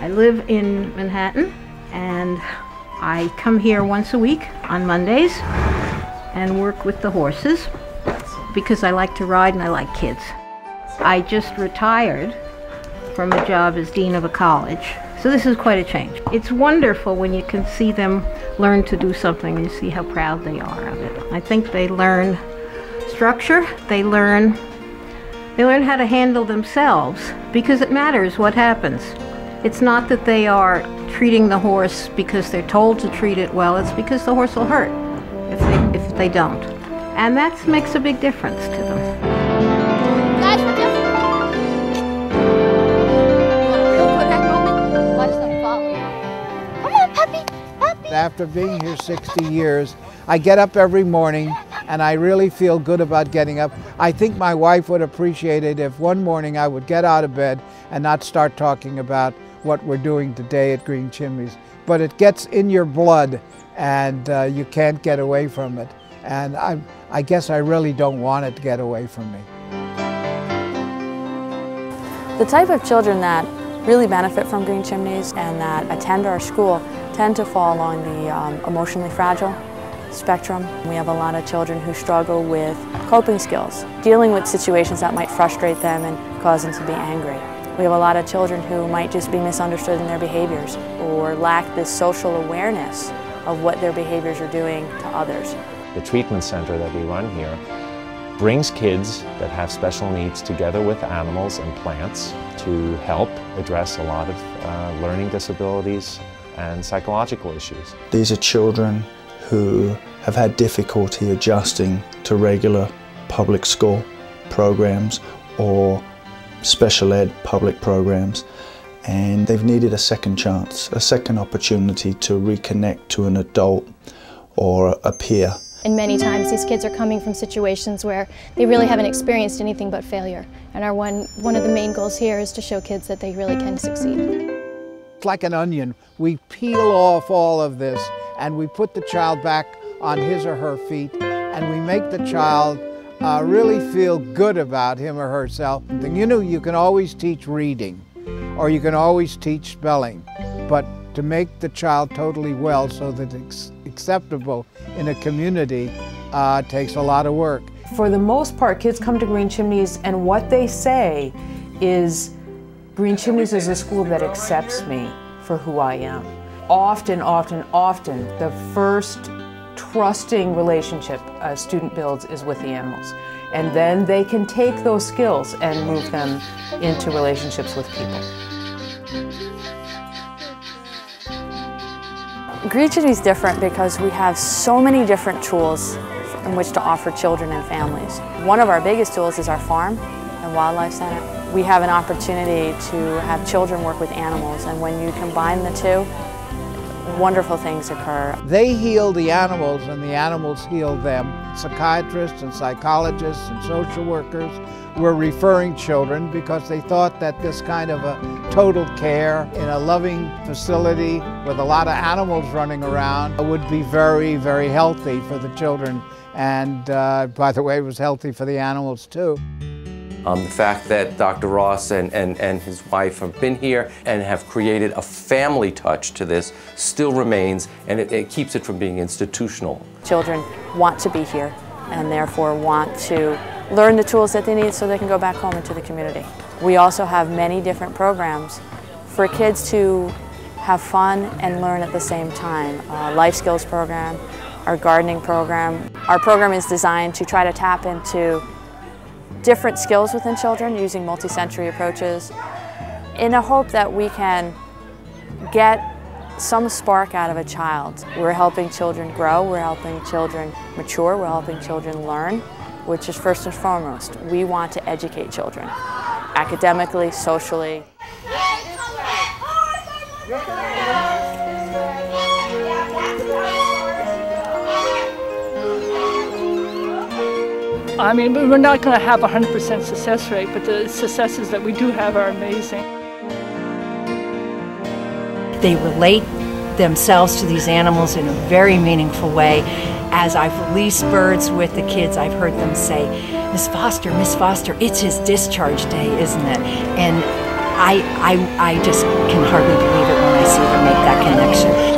I live in Manhattan, and I come here once a week on Mondays and work with the horses because I like to ride and I like kids. I just retired from a job as dean of a college, so this is quite a change. It's wonderful when you can see them learn to do something and you see how proud they are of it. I think they learn structure, they learn how to handle themselves, because it matters what happens. It's not that they are treating the horse because they're told to treat it well, it's because the horse will hurt if they don't. And that makes a big difference to them. Guys, would you? Real quick moment, watch them follow you. Come on, puppy, puppy. After being here 60 years, I get up every morning and I really feel good about getting up. I think my wife would appreciate it if one morning I would get out of bed and not start talking about what we're doing today at Green Chimneys. But it gets in your blood and you can't get away from it. And I guess I really don't want it to get away from me. The type of children that really benefit from Green Chimneys and that attend our school tend to fall along the emotionally fragile spectrum. We have a lot of children who struggle with coping skills, dealing with situations that might frustrate them and cause them to be angry. We have a lot of children who might just be misunderstood in their behaviors or lack this social awareness of what their behaviors are doing to others. The treatment center that we run here brings kids that have special needs together with animals and plants to help address a lot of learning disabilities and psychological issues. These are children who have had difficulty adjusting to regular public school programs or special ed public programs, and they've needed a second chance, a second opportunity to reconnect to an adult or a peer. And many times these kids are coming from situations where they really haven't experienced anything but failure. And our one of the main goals here is to show kids that they really can succeed. It's like an onion. We peel off all of this and we put the child back on his or her feet and we make the child really feel good about him or herself. You know, you can always teach reading or you can always teach spelling, but to make the child totally well so that it's acceptable in a community takes a lot of work. For the most part, kids come to Green Chimneys and what they say is, Green Chimneys is a school that accepts me for who I am. Often, the first trusting relationship a student builds is with the animals. And then they can take those skills and move them into relationships with people. Green Chimneys is different because we have so many different tools in which to offer children and families. One of our biggest tools is our farm and wildlife center. We have an opportunity to have children work with animals, and when you combine the two, wonderful things occur. They heal the animals and the animals heal them. Psychiatrists and psychologists and social workers were referring children because they thought that this kind of a total care in a loving facility with a lot of animals running around would be very, very healthy for the children. And by the way, it was healthy for the animals too. The fact that Dr. Ross and his wife have been here and have created a family touch to this still remains, and it keeps it from being institutional. Children want to be here and therefore want to learn the tools that they need so they can go back home into the community. We also have many different programs for kids to have fun and learn at the same time. Life skills program, our gardening program. Our program is designed to try to tap into different skills within children using multi-sensory approaches in a hope that we can get some spark out of a child. We're helping children grow, we're helping children mature, we're helping children learn, which is first and foremost. We want to educate children, academically, socially. I mean, we're not going to have a 100% success rate, but the successes that we do have are amazing. They relate themselves to these animals in a very meaningful way. As I've released birds with the kids, I've heard them say, Miss Foster, it's his discharge day, isn't it? And I just can hardly believe it when I see them make that connection.